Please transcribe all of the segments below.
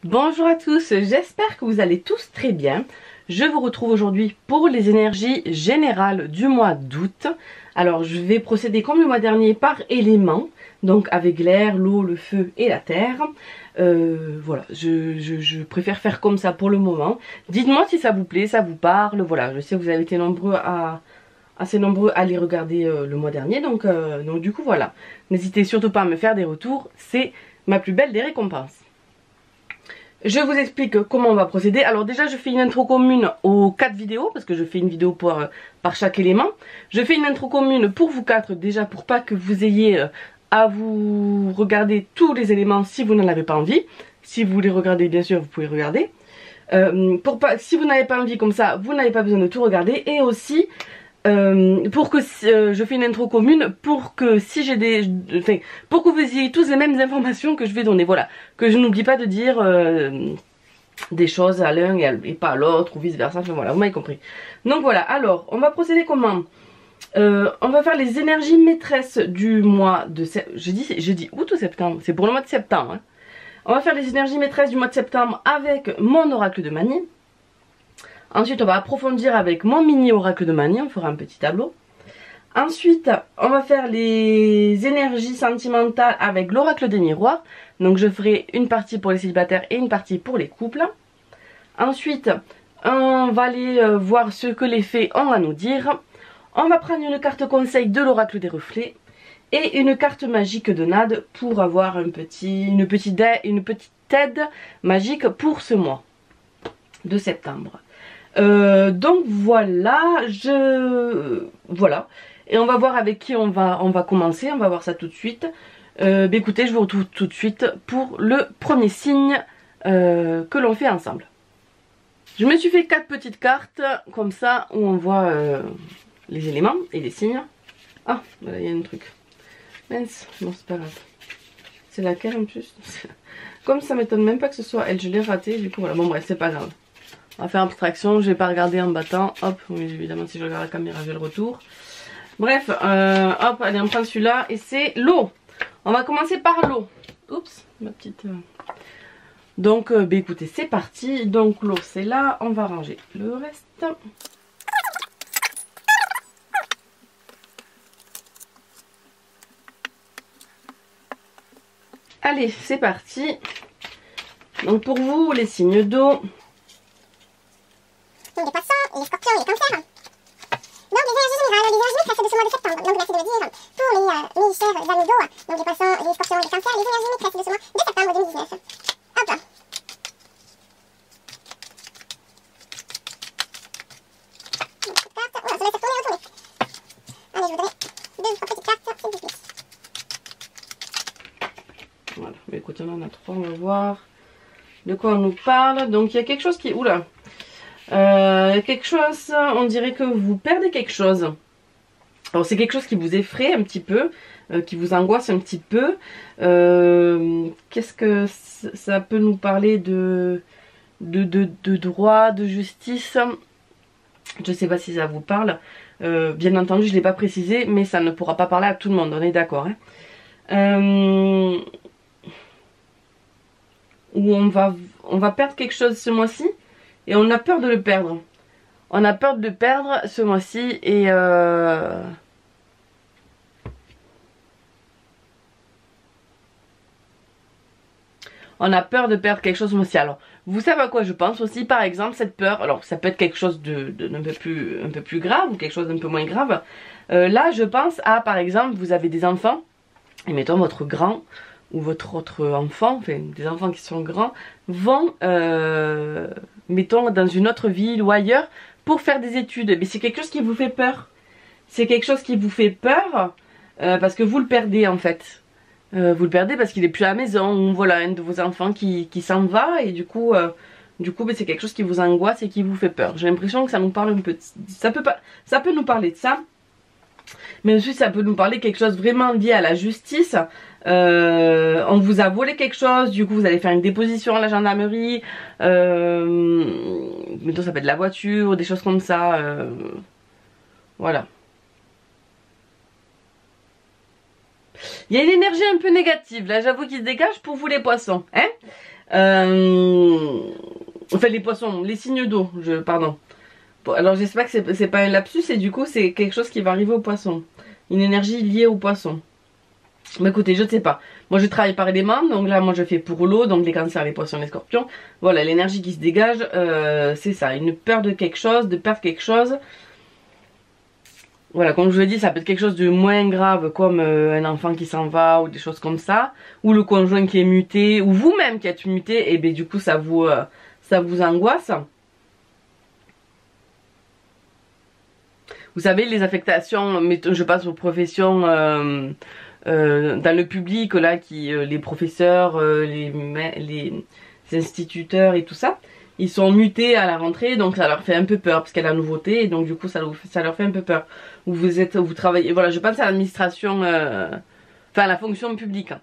Bonjour à tous, j'espère que vous allez tous très bien. Je vous retrouve aujourd'hui pour les énergies générales du mois d'août. Alors je vais procéder comme le mois dernier par éléments, donc avec l'air, l'eau, le feu et la terre. Voilà, je préfère faire comme ça pour le moment. Dites-moi si ça vous plaît, ça vous parle. Voilà, je sais que vous avez été assez nombreux à les regarder le mois dernier, donc du coup voilà. N'hésitez surtout pas à me faire des retours, c'est ma plus belle des récompenses. Je vous explique comment on va procéder. Alors déjà je fais une intro commune aux 4 vidéos, parce que je fais une vidéo par chaque élément. Je fais une intro commune pour vous 4 déjà, pour pas que vous ayez à vous regarder tous les éléments si vous n'en avez pas envie. Si vous voulez regarder, bien sûr vous pouvez regarder. Si vous n'avez pas envie comme ça, vous n'avez pas besoin de tout regarder. Et aussi pour que je fais une intro commune pour que si j'ai pour que vous ayez tous les mêmes informations que je vais donner, voilà, que je n'oublie pas de dire des choses à l'un et pas à l'autre ou vice versa, enfin voilà, vous m'avez compris. Donc voilà, alors on va procéder comment? On va faire les énergies maîtresses du mois de je dis août ou septembre, c'est pour le mois de septembre hein. On va faire les énergies maîtresses du mois de septembre avec mon oracle de Mani. Ensuite, on va approfondir avec mon mini oracle de Mani, on fera un petit tableau. Ensuite, on va faire les énergies sentimentales avec l'oracle des miroirs. Donc, je ferai une partie pour les célibataires et une partie pour les couples. Ensuite, on va aller voir ce que les fées ont à nous dire. On va prendre une carte conseil de l'oracle des reflets et une carte magique de Nade pour avoir une petite aide magique pour ce mois de septembre. Donc voilà, voilà, et on va voir avec qui on va commencer, on va voir ça tout de suite. Écoutez, je vous retrouve tout de suite pour le premier signe que l'on fait ensemble. Je me suis fait 4 petites cartes comme ça où on voit les éléments et les signes. Ah, voilà, il y a un truc. Mince, bon c'est pas grave. C'est laquelle en plus? Comme ça m'étonne même pas que ce soit elle, je l'ai raté, du coup voilà, bon bref, c'est pas grave. On va faire abstraction, je vais pas regarder en battant. Hop, oui, évidemment si je regarde la caméra j'ai le retour. Bref, hop, allez on prend celui-là et c'est l'eau. On va commencer par l'eau. Oups, ma petite... Donc, écoutez, c'est parti. Donc l'eau c'est là, on va ranger le reste. Allez, c'est parti. Donc pour vous, les signes d'eau... Les poissons, les scorpions et les cancers. Donc les énergies générales, les énergies maîtresses de ce mois de septembre. Donc là c'est de dire pour mes chers amis d'eau, donc les poissons, les scorpions et les cancers, les énergies maîtresses de ce mois de septembre 2019. Hop là. Voilà, ça va être tourné et retourné. Allez, je voudrais 2 ou 3 petites cartes, s'il vous plaît. Voilà, mais écoutez, on en a 3, on va voir de quoi on nous parle. Donc il y a quelque chose qui... Oula, quelque chose, on dirait que vous perdez quelque chose. Alors c'est quelque chose qui vous effraie un petit peu, qui vous angoisse un petit peu. Qu'est-ce que ça peut nous parler de droit, de justice? Je sais pas si ça vous parle. Bien entendu je ne l'ai pas précisé, mais ça ne pourra pas parler à tout le monde, on est d'accord hein. Où on va perdre quelque chose ce mois-ci et on a peur de le perdre. On a peur de le perdre ce mois-ci et on a peur de perdre quelque chose ce mois-ci. Alors, vous savez à quoi je pense aussi, par exemple, cette peur. Alors, ça peut être quelque chose d'un peu plus grave ou quelque chose d'un peu moins grave. Là, je pense à, par exemple, vous avez des enfants et mettons votre grand ou votre autre enfant, enfin des enfants qui sont grands, vont, mettons, dans une autre ville ou ailleurs pour faire des études. Mais c'est quelque chose qui vous fait peur. C'est quelque chose qui vous fait peur parce que vous le perdez en fait. Vous le perdez parce qu'il est plus à la maison, ou voilà, un de vos enfants qui s'en va et du coup c'est quelque chose qui vous angoisse et qui vous fait peur. J'ai l'impression que ça nous parle un peu, ça peut nous parler de ça. Mais ensuite ça peut nous parler de quelque chose vraiment lié à la justice. On vous a volé quelque chose, du coup vous allez faire une déposition à la gendarmerie. Mettons ça peut être de la voiture, des choses comme ça. Voilà. Il y a une énergie un peu négative là, j'avoue, qui se dégage pour vous les poissons. Hein, Enfin les poissons, les signes d'eau, pardon. Bon, alors j'espère que c'est pas un lapsus et du coup c'est quelque chose qui va arriver aux poissons. Une énergie liée aux poissons. Mais écoutez, je ne sais pas. Moi je travaille par éléments, donc là moi je fais pour l'eau, donc les cancers, les poissons, les scorpions. Voilà, l'énergie qui se dégage, c'est ça, une peur de quelque chose, de perdre quelque chose. Voilà, comme je vous l'ai dit, ça peut être quelque chose de moins grave, comme un enfant qui s'en va, ou des choses comme ça. Ou le conjoint qui est muté, ou vous-même qui êtes muté, et bien du coup ça vous angoisse. Vous savez, les affectations, je passe aux professions dans le public, là, les professeurs, les instituteurs et tout ça, ils sont mutés à la rentrée, donc ça leur fait un peu peur, parce qu'il y a la nouveauté, et donc du coup ça leur fait un peu peur. Vous travaillez, voilà, je pense à l'administration, enfin à la fonction publique.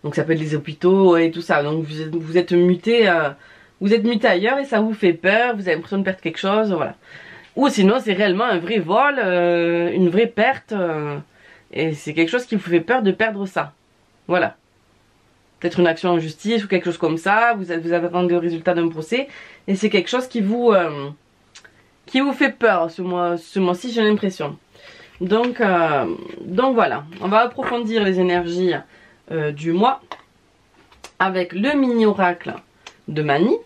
Donc ça peut être les hôpitaux et tout ça, donc vous êtes muté ailleurs et ça vous fait peur, vous avez l'impression de perdre quelque chose, voilà. Ou sinon c'est réellement un vrai vol, une vraie perte, et c'est quelque chose qui vous fait peur de perdre ça. Voilà. Peut-être une action en justice ou quelque chose comme ça, vous attendez le résultat d'un procès, et c'est quelque chose qui vous fait peur ce mois-ci, j'ai l'impression. Donc voilà, on va approfondir les énergies du mois avec le mini oracle de Mani,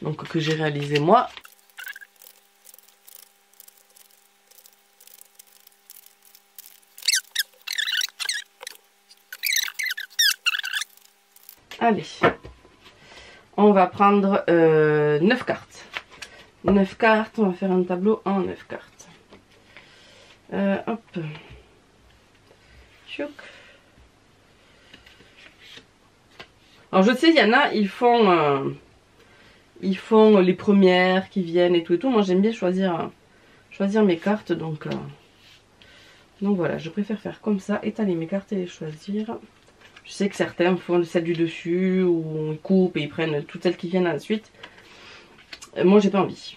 donc que j'ai réalisé moi. Allez, on va prendre 9 cartes. 9 cartes, on va faire un tableau en 9 cartes. Hop. Tchouk. Alors je sais, il y en a, ils font les premières qui viennent et tout. Moi j'aime bien choisir mes cartes, donc voilà, je préfère faire comme ça, étaler mes cartes et les choisir. Je sais que certains font celle du dessus, ou ils coupent et ils prennent toutes celles qui viennent à la suite. Moi j'ai pas envie.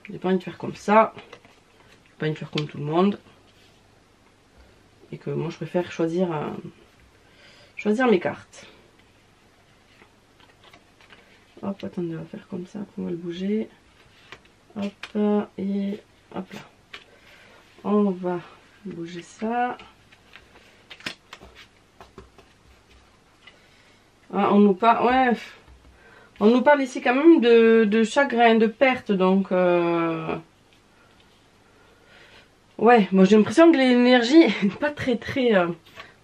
J'ai pas envie de faire comme ça. J'ai pas envie de faire comme tout le monde. Et que moi je préfère choisir mes cartes. Hop, attendez, on va faire comme ça, après on va le bouger. Hop, et hop là. On va bouger ça. Ah, on nous parle ici quand même de chagrin, de perte, donc ouais, moi j'ai l'impression que l'énergie n'est pas très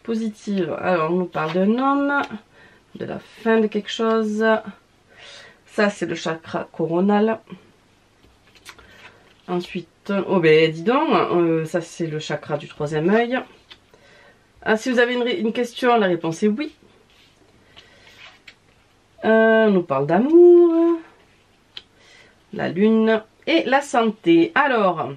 positive. Alors on nous parle d'un homme, de la fin de quelque chose. Ça c'est le chakra coronal. Ensuite, oh ben dis donc, ça c'est le chakra du troisième œil. Ah, si vous avez une question, la réponse est oui. On nous parle d'amour, la lune et la santé. Alors.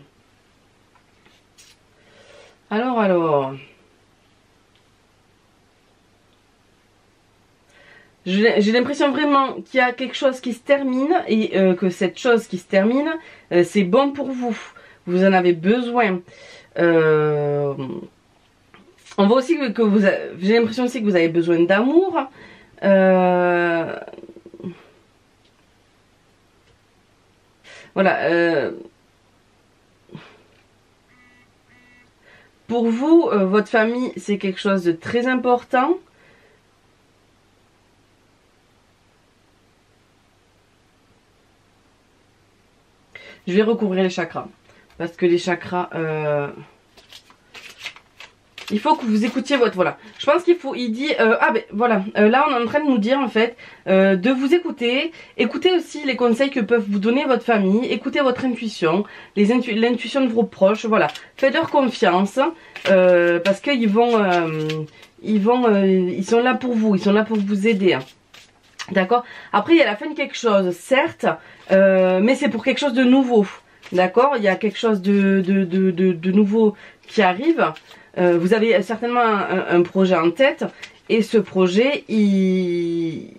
J'ai l'impression vraiment qu'il y a quelque chose qui se termine et que cette chose qui se termine, c'est bon pour vous. Vous en avez besoin. On voit aussi que j'ai l'impression aussi que vous avez besoin d'amour. Voilà. Pour vous, votre famille, c'est quelque chose de très important. Je vais recouvrir les chakras. Parce que les chakras... il faut que vous écoutiez votre... Voilà. Je pense il dit... ah ben voilà. Là on est en train de nous dire en fait de vous écouter. Écoutez aussi les conseils que peuvent vous donner votre famille. Écoutez votre intuition. L'intuition de vos proches. Voilà. Faites-leur confiance. Parce qu'ils ils sont là pour vous. Ils sont là pour vous aider. Hein. D'accord. Après il y a la fin de quelque chose. Certes. Mais c'est pour quelque chose de nouveau. D'accord. Il y a quelque chose de nouveau qui arrive. Vous avez certainement un projet en tête et ce projet il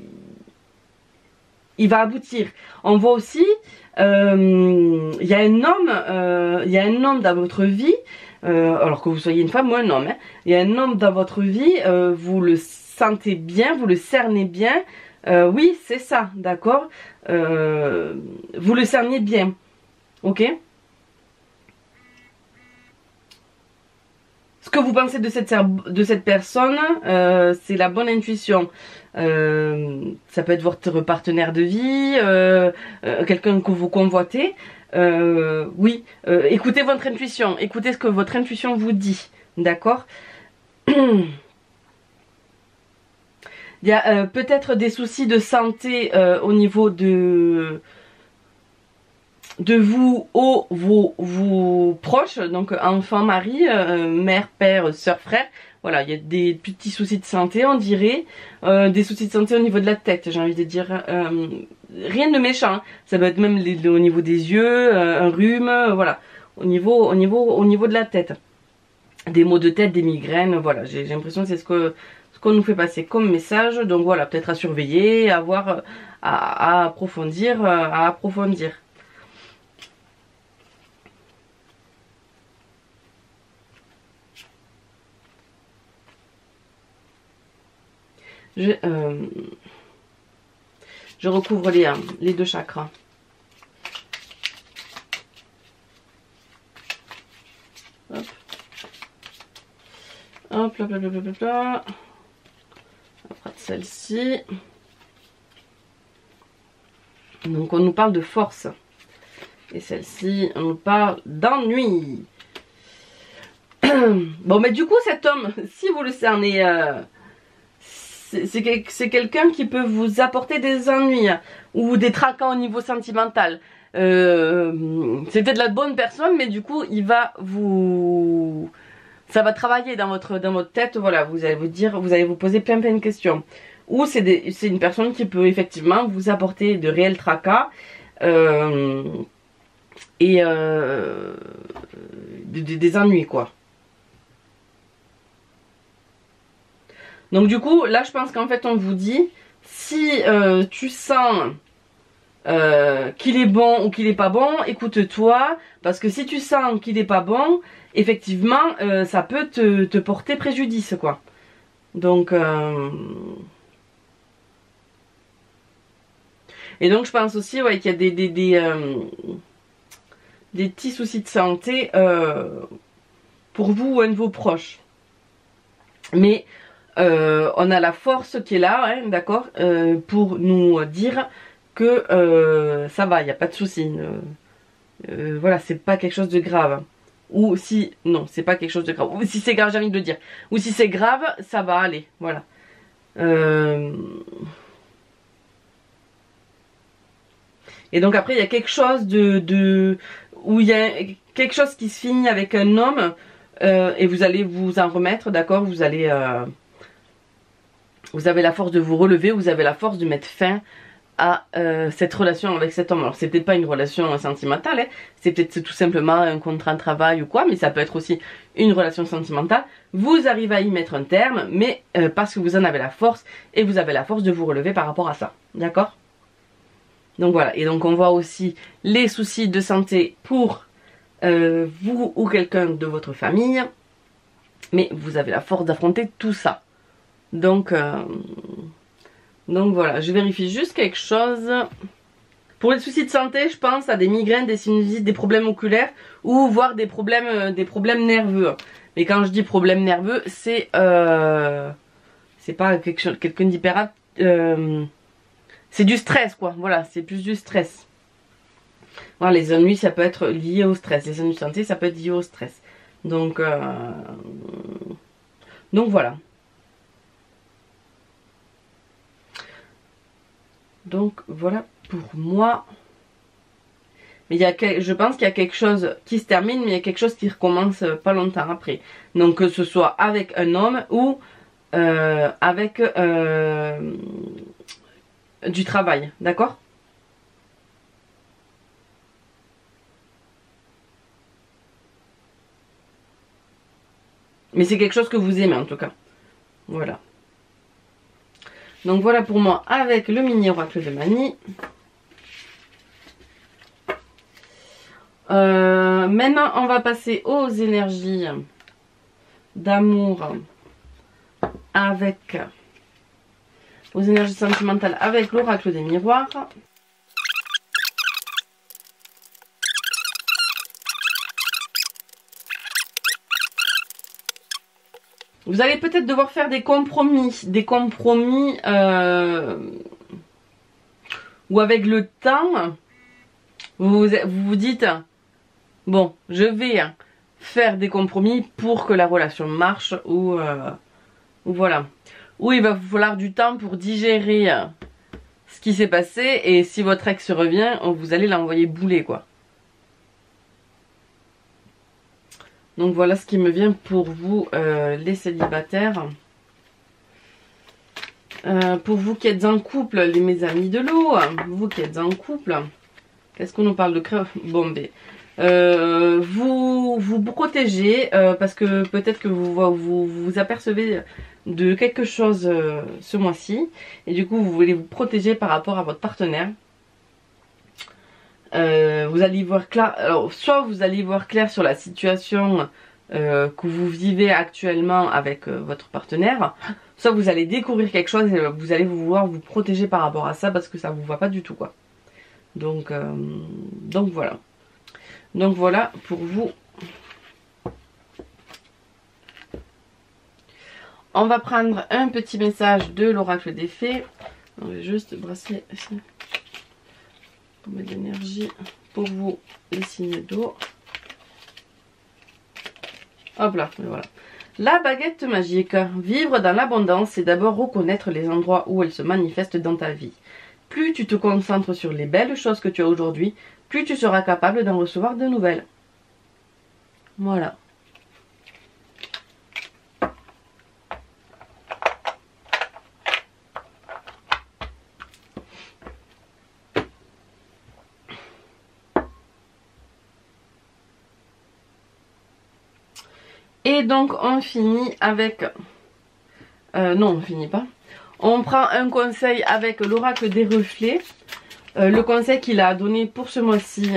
va aboutir. On voit aussi il y a un homme dans votre vie, alors que vous soyez une femme ou un homme, hein, il y a un homme dans votre vie, vous le sentez bien, vous le cernez bien, Oui, c'est ça, d'accord. Vous le cerniez bien, ok. Ce que vous pensez de cette personne, c'est la bonne intuition. Ça peut être votre partenaire de vie, quelqu'un que vous convoitez. Oui, écoutez votre intuition, écoutez ce que votre intuition vous dit, d'accord. Il y a peut-être des soucis de santé au niveau de vous, vos proches, donc enfant, mari, mère, père, soeur, frère. Voilà, il y a des petits soucis de santé, on dirait, des soucis de santé au niveau de la tête, j'ai envie de dire, rien de méchant, hein. Ça peut être même au niveau des yeux, un rhume, voilà, au niveau de la tête, des maux de tête, des migraines, voilà, j'ai l'impression que c'est ce qu'on nous fait passer comme message, donc voilà, peut-être à surveiller, à voir, à approfondir, à approfondir. Je recouvre les deux chakras. Hop. Hop, là, là, là, là, là. On va prendre celle-ci. Donc on nous parle de force. Et celle-ci, on nous parle d'ennui. Bon, mais du coup, cet homme, si vous le cernez... c'est quelqu'un qui peut vous apporter des ennuis ou des tracas au niveau sentimental. C'est peut-être la bonne personne, mais du coup, il va vous... Ça va travailler dans votre tête, voilà, vous allez vous poser plein de questions. Ou c'est une personne qui peut effectivement vous apporter de réels tracas et des ennuis, quoi. Donc du coup, là je pense qu'en fait on vous dit, si tu sens qu'il est bon ou qu'il est pas bon, écoute-toi, parce que si tu sens qu'il est pas bon, effectivement ça peut te porter préjudice, quoi. Donc et donc je pense aussi, ouais, qu'il y a des petits soucis de santé pour vous ou un de vos proches. Mais on a la force qui est là, hein, d'accord, pour nous dire que ça va, il n'y a pas de souci. Voilà, c'est pas quelque chose de grave. Ou si, non, c'est pas quelque chose de grave. Ou si c'est grave, j'ai envie de le dire. Ou si c'est grave, ça va aller, voilà. Et donc après, il y a quelque chose où il y a quelque chose qui se finit avec un homme et vous allez vous en remettre, d'accord, vous allez... vous avez la force de vous relever, vous avez la force de mettre fin à cette relation avec cet homme. Alors c'est peut-être pas une relation sentimentale, hein, c'est peut-être tout simplement un contrat de travail ou quoi, mais ça peut être aussi une relation sentimentale. Vous arrivez à y mettre un terme, mais parce que vous en avez la force, et vous avez la force de vous relever par rapport à ça, d'accord? Donc voilà, et donc on voit aussi les soucis de santé pour vous ou quelqu'un de votre famille, mais vous avez la force d'affronter tout ça. Donc voilà, je vérifie juste quelque chose. Pour les soucis de santé, je pense à des migraines, des sinusites, des problèmes oculaires ou voire des problèmes nerveux. Mais quand je dis problème nerveux, c'est pas quelqu'un d'hyper... c'est du stress, quoi. Voilà, c'est plus du stress. Voilà, les ennuis, ça peut être lié au stress. Les ennuis de santé, ça peut être lié au stress. Donc voilà. Donc voilà pour moi. Mais je pense qu'il y a quelque chose qui se termine, mais il y a quelque chose qui recommence pas longtemps après. Donc que ce soit avec un homme ou avec du travail, d'accord? Mais c'est quelque chose que vous aimez en tout cas. Voilà. Donc voilà pour moi avec le mini oracle de Mani. Maintenant on va passer aux énergies d'amour avec aux énergies sentimentales avec l'oracle des miroirs. Vous allez peut-être devoir faire des compromis où avec le temps, vous dites, bon, je vais faire des compromis pour que la relation marche, ou voilà. Ou il va vous falloir du temps pour digérer ce qui s'est passé, et si votre ex revient, vous allez l'envoyer bouler, quoi. Donc voilà ce qui me vient pour vous, les célibataires. Pour vous qui êtes en couple, mes amis de l'eau, vous qui êtes en couple, qu'est-ce qu'on nous parle de creux? Bon, vous protégez parce que peut-être que vous apercevez de quelque chose ce mois-ci, et du coup vous voulez vous protéger par rapport à votre partenaire. Vous allez voir clair, alors soit vous allez voir clair sur la situation que vous vivez actuellement avec votre partenaire, soit vous allez découvrir quelque chose et vous allez vouloir vous protéger par rapport à ça parce que ça vous va pas du tout, quoi. Donc voilà. Donc voilà pour vous. On va prendre un petit message de l'oracle des fées. On va juste brasser ici pour mettre de l'énergie pour vous, les signes d'eau. Hop là, voilà. La baguette magique. Vivre dans l'abondance, c'est d'abord reconnaître les endroits où elle se manifeste dans ta vie. Plus tu te concentres sur les belles choses que tu as aujourd'hui, plus tu seras capable d'en recevoir de nouvelles. Voilà. Et donc on finit avec... non, on finit pas. On prend un conseil avec l'oracle des reflets. Le conseil qu'il a donné pour ce mois-ci.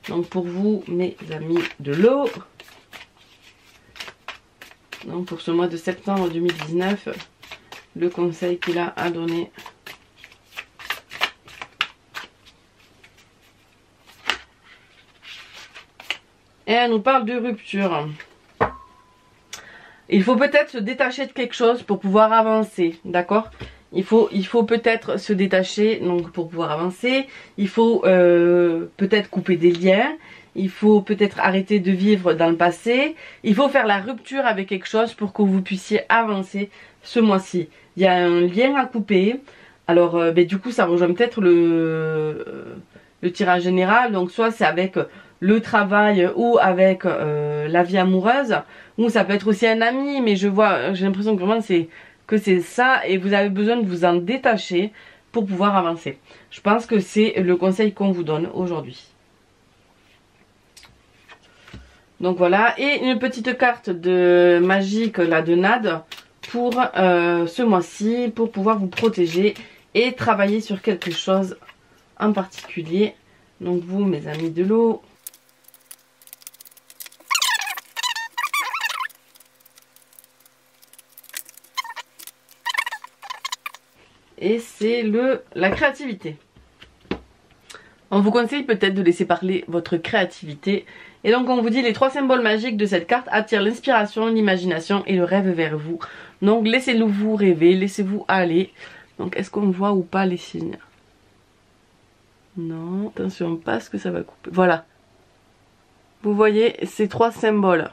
Donc pour vous, mes amis de l'eau. Donc pour ce mois de septembre 2019. Le conseil qu'il a à donner. Et elle nous parle de rupture. Il faut peut-être se détacher de quelque chose pour pouvoir avancer, d'accord? Il faut peut-être se détacher donc pour pouvoir avancer. Il faut peut-être couper des liens. Il faut peut-être arrêter de vivre dans le passé. Il faut faire la rupture avec quelque chose pour que vous puissiez avancer ce mois-ci. Il y a un lien à couper. Alors du coup ça rejoint peut-être le tirage général. Donc soit c'est avec le travail ou avec la vie amoureuse, ou ça peut être aussi un ami, mais j'ai l'impression que vraiment c'est ça, et vous avez besoin de vous en détacher pour pouvoir avancer. Je pense que c'est le conseil qu'on vous donne aujourd'hui. Donc voilà, et une petite carte de magique là de Nade pour ce mois-ci, pour pouvoir vous protéger et travailler sur quelque chose en particulier. Donc vous, mes amis de l'eau, et c'est la créativité. On vous conseille peut-être de laisser parler votre créativité. Et donc on vous dit les 3 symboles magiques de cette carte attirent l'inspiration, l'imagination et le rêve vers vous. Donc laissez-le vous rêver, laissez-vous aller. Donc est-ce qu'on voit ou pas les signes? Non, attention, pas ce que ça va couper. Voilà. Vous voyez ces 3 symboles.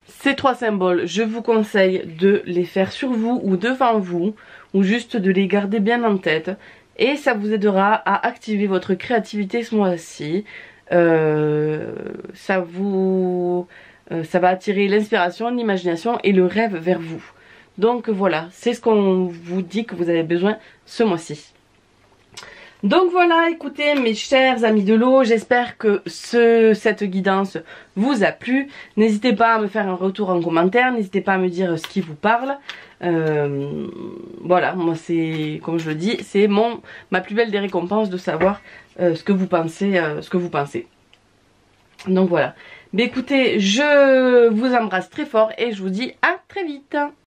Ces 3 symboles, je vous conseille de les faire sur vous ou devant vous, ou juste de les garder bien en tête, et ça vous aidera à activer votre créativité ce mois-ci. Ça va attirer l'inspiration, l'imagination et le rêve vers vous. Donc voilà, c'est ce qu'on vous dit que vous avez besoin ce mois-ci. Donc voilà, écoutez mes chers amis de l'eau, j'espère que cette guidance vous a plu. N'hésitez pas à me faire un retour en commentaire, n'hésitez pas à me dire ce qui vous parle. Voilà, moi c'est, comme je le dis, c'est ma plus belle des récompenses de savoir ce que vous pensez, Donc voilà. Mais écoutez, je vous embrasse très fort et je vous dis à très vite.